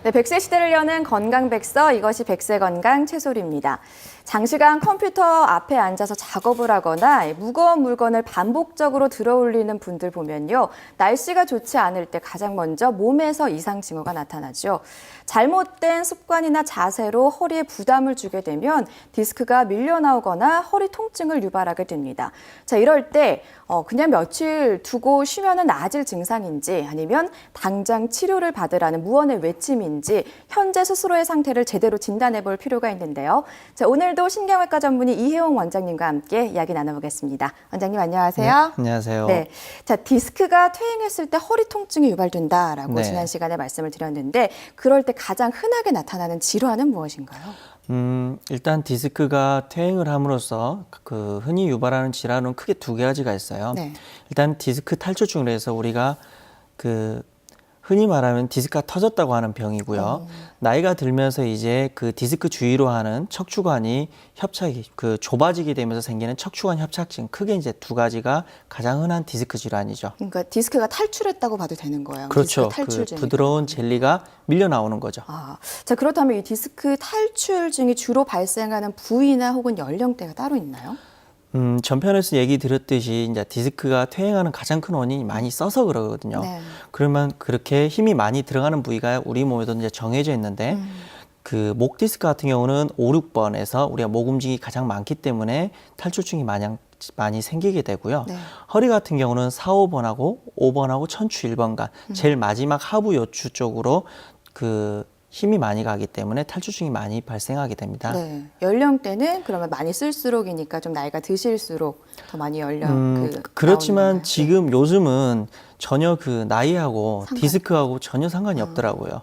네, 100세 시대를 여는 건강백서, 이것이 100세 건강 최소리입니다. 장시간 컴퓨터 앞에 앉아서 작업을 하거나 무거운 물건을 반복적으로 들어올리는 분들 보면요. 날씨가 좋지 않을 때 가장 먼저 몸에서 이상 징후가 나타나죠. 잘못된 습관이나 자세로 허리에 부담을 주게 되면 디스크가 밀려 나오거나 허리 통증을 유발하게 됩니다. 자, 이럴 때 그냥 며칠 두고 쉬면은 나아질 증상인지 아니면 당장 치료를 받으라는 무언의 외침인지 현재 스스로의 상태를 제대로 진단해 볼 필요가 있는데요. 자, 오늘도 신경외과 전문의 이혜용 원장님과 함께 이야기 나눠보겠습니다. 원장님 안녕하세요. 네, 안녕하세요. 네, 자, 디스크가 퇴행했을 때 허리 통증이 유발된다라고 네. 지난 시간에 말씀을 드렸는데 그럴 때 가장 흔하게 나타나는 질환은 무엇인가요? 일단 디스크가 퇴행을 함으로써 흔히 유발하는 질환은 크게 두 가지가 있어요. 네. 일단 디스크 탈출증으로 해서 우리가 흔히 말하면 디스크가 터졌다고 하는 병이고요. 나이가 들면서 이제 그 디스크 주위로 하는 척추관이 좁아지게 되면서 생기는 척추관 협착증, 크게 이제 두 가지가 가장 흔한 디스크 질환이죠. 그러니까 디스크가 탈출했다고 봐도 되는 거예요. 그렇죠. 디스크 탈출증. 부드러운 젤리가 밀려 나오는 거죠. 자, 그렇다면 이 디스크 탈출증이 주로 발생하는 부위나 혹은 연령대가 따로 있나요? 전편에서 얘기 드렸듯이 이제 디스크가 퇴행하는 가장 큰 원인이 많이 써서 그러거든요. 네. 그러면 그렇게 힘이 많이 들어가는 부위가 우리 몸에도 이제 정해져 있는데 그 목 디스크 같은 경우는 5, 6번에서 우리가 목 움직임이 가장 많기 때문에 탈출증이 많이 생기게 되고요. 네. 허리 같은 경우는 4, 5번하고 5번하고 천추 1번간 제일 마지막 하부 요추 쪽으로 힘이 많이 가기 때문에 탈출증이 많이 발생하게 됩니다. 네. 연령대는 그러면 많이 쓸수록이니까 좀 나이가 드실수록 더 많이 그렇지만 나오는 건가요? 지금 요즘은 전혀 나이하고 상관- 디스크하고 전혀 상관이 없더라고요.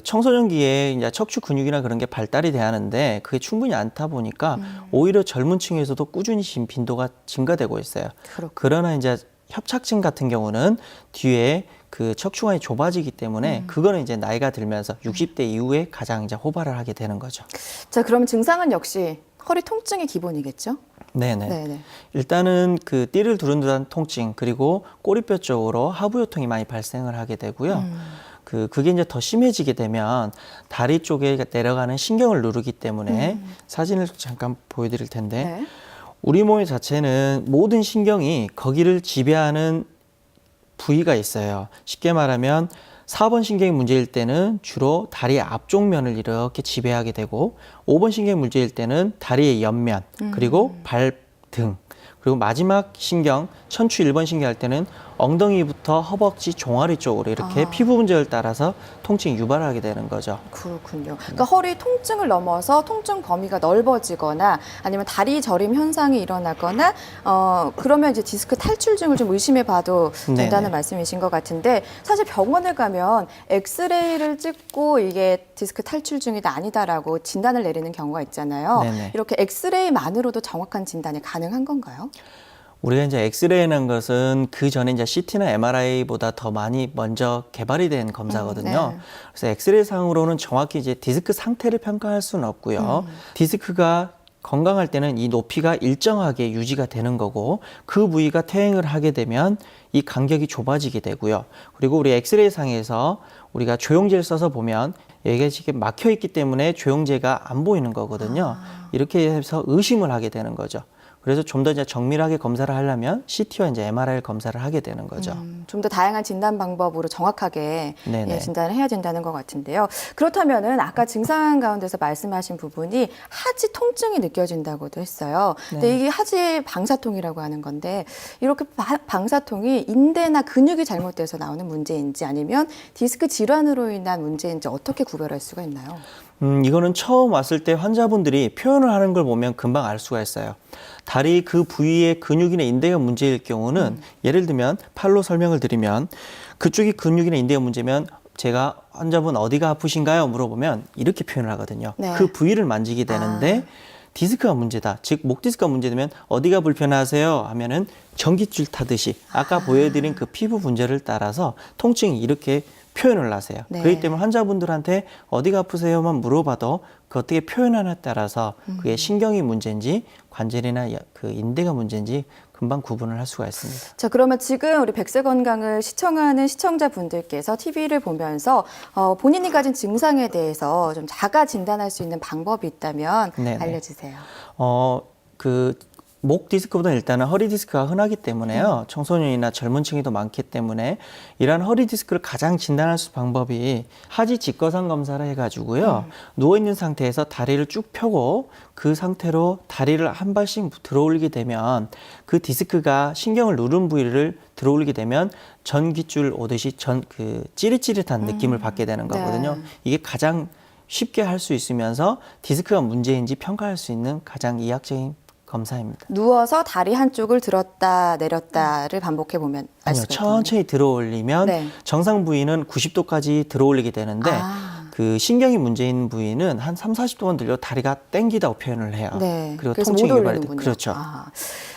청소년기에 이제 척추 근육이나 그런 게 발달이 돼야 하는데 그게 충분히 않다 보니까 오히려 젊은 층에서도 꾸준히 빈도가 증가되고 있어요. 그렇군요. 그러나 이제 협착증 같은 경우는 뒤에 척추관이 좁아지기 때문에 그거는 이제 나이가 들면서 60대 이후에 가장 이제 호발을 하게 되는 거죠. 자, 그럼 증상은 역시 허리 통증이 기본이겠죠? 네네. 네네. 일단은 띠를 두른듯한 통증 그리고 꼬리뼈 쪽으로 하부요통이 많이 발생을 하게 되고요. 그게 이제 더 심해지게 되면 다리 쪽에 내려가는 신경을 누르기 때문에 사진을 잠깐 보여드릴 텐데 네. 우리 몸의 자체는 모든 신경이 거기를 지배하는 부위가 있어요. 쉽게 말하면 4번 신경이 문제일 때는 주로 다리의 앞쪽 면을 이렇게 지배하게 되고 5번 신경이 문제일 때는 다리의 옆면 그리고 발등 그리고 마지막 신경 천추 1번 신경 할 때는 엉덩이부터 허벅지 종아리 쪽으로 이렇게 피부 분절을 따라서 통증이 유발하게 되는 거죠. 그렇군요. 그러니까 허리 통증을 넘어서 통증 범위가 넓어지거나 아니면 다리 저림 현상이 일어나거나 그러면 이제 디스크 탈출증을 좀 의심해 봐도 된다는 네네. 말씀이신 것 같은데 사실 병원에 가면 엑스레이를 찍고 이게 디스크 탈출증이다 아니다라고 진단을 내리는 경우가 있잖아요. 네네. 이렇게 엑스레이만으로도 정확한 진단이 가능한 건가요? 우리가 이제 엑스레이라는 것은 그 전에 이제 CT나 MRI보다 더 많이 먼저 개발이 된 검사거든요. 네. 그래서 엑스레이 상으로는 정확히 이제 디스크 상태를 평가할 수는 없고요. 디스크가 건강할 때는 이 높이가 일정하게 유지가 되는 거고 그 부위가 퇴행을 하게 되면 이 간격이 좁아지게 되고요. 그리고 우리 엑스레이 상에서 우리가 조영제를 써서 보면 여기가 지금 막혀 있기 때문에 조영제가 안 보이는 거거든요. 이렇게 해서 의심을 하게 되는 거죠. 그래서 좀 더 이제 정밀하게 검사를 하려면 CT와 이제 MRI 검사를 하게 되는 거죠. 좀 더 다양한 진단 방법으로 정확하게 네네. 진단을 해야 된다는 것 같은데요. 그렇다면은 아까 증상 가운데서 말씀하신 부분이 하지 통증이 느껴진다고도 했어요. 근데 이게 하지 방사통이라고 하는 건데 이렇게 방사통이 인대나 근육이 잘못돼서 나오는 문제인지 아니면 디스크 질환으로 인한 문제인지 어떻게 구별할 수가 있나요? 이거는 처음 왔을 때 환자분들이 표현을 하는 걸 보면 금방 알 수가 있어요. 다리 그 부위의 근육이나 인대가 문제일 경우는 예를 들면 팔로 설명을 드리면 그쪽이 근육이나 인대가 문제면 제가 환자분 어디가 아프신가요? 물어보면 이렇게 표현을 하거든요. 네. 그 부위를 만지게 되는데 디스크가 문제다. 즉 목 디스크가 문제되면 어디가 불편하세요? 하면은 전깃줄 타듯이 아까 보여드린 그 피부 분절을 따라서 통증이 이렇게 표현을 하세요. 네. 그렇기 때문에 환자분들한테 어디가 아프세요만 물어봐도 그 어떻게 표현하냐에 따라서 그게 신경이 문제인지 관절이나 인대가 문제인지 금방 구분을 할 수가 있습니다. 자, 그러면 지금 우리 백세건강을 시청하는 시청자분들께서 TV를 보면서 본인이 가진 증상에 대해서 좀 자가 진단할 수 있는 방법이 있다면 네네. 알려주세요. 목 디스크보다는 일단은 허리 디스크가 흔하기 때문에요. 청소년이나 젊은 층이 더 많기 때문에 이러한 허리 디스크를 가장 진단할 수 있는 방법이 하지 직거상 검사를 해가지고요. 누워있는 상태에서 다리를 쭉 펴고 그 상태로 다리를 한 발씩 들어올리게 되면 그 디스크가 신경을 누른 부위를 들어올리게 되면 전깃줄 오듯이 찌릿찌릿한 느낌을 받게 되는 거거든요. 네. 이게 가장 쉽게 할 수 있으면서 디스크가 문제인지 평가할 수 있는 가장 이학적인 검사입니다. 누워서 다리 한쪽을 들었다 내렸다를 반복해 보면 알 아니요, 수가 있군요. 천천히 들어올리면 네. 정상 부위는 90도까지 들어올리게 되는데 그 신경이 문제인 부위는 한 3, 40도만 들려 다리가 땡기다고 표현을 해요. 네. 그리고 그래서 통증이 못 유발이 올리는군요. 그렇죠.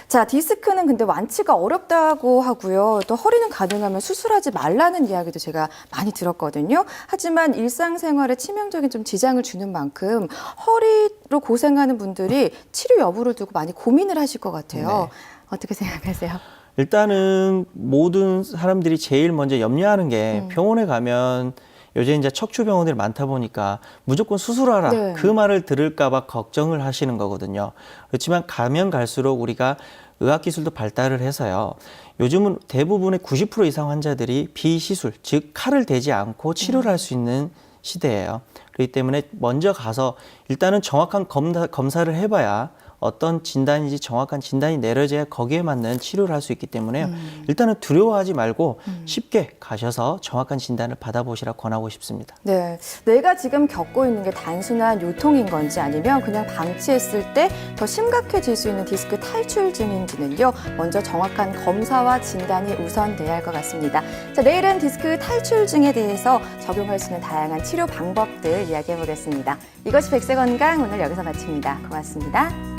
자, 디스크는 근데 완치가 어렵다고 하고요. 또 허리는 가능하면 수술하지 말라는 이야기도 제가 많이 들었거든요. 하지만 일상생활에 치명적인 좀 지장을 주는 만큼 허리로 고생하는 분들이 치료 여부를 두고 많이 고민을 하실 것 같아요. 네. 어떻게 생각하세요? 일단은 모든 사람들이 제일 먼저 염려하는 게 병원에 가면 요즘 이제 척추병원들이 많다 보니까 무조건 수술하라 네. 그 말을 들을까 봐 걱정을 하시는 거거든요. 그렇지만 가면 갈수록 우리가 의학기술도 발달을 해서요. 요즘은 대부분의 90% 이상 환자들이 비시술, 즉 칼을 대지 않고 치료를 할 수 있는 시대예요. 그렇기 때문에 먼저 가서 일단은 정확한 검사를 해봐야 어떤 진단인지 정확한 진단이 내려져야 거기에 맞는 치료를 할 수 있기 때문에 일단은 두려워하지 말고 쉽게 가셔서 정확한 진단을 받아보시라 권하고 싶습니다. 네, 내가 지금 겪고 있는 게 단순한 요통인 건지 아니면 그냥 방치했을 때 더 심각해질 수 있는 디스크 탈출증인지는요. 먼저 정확한 검사와 진단이 우선돼야 할 것 같습니다. 자, 내일은 디스크 탈출증에 대해서 적용할 수 있는 다양한 치료 방법들 이야기해 보겠습니다. 이것이 백세건강 오늘 여기서 마칩니다. 고맙습니다.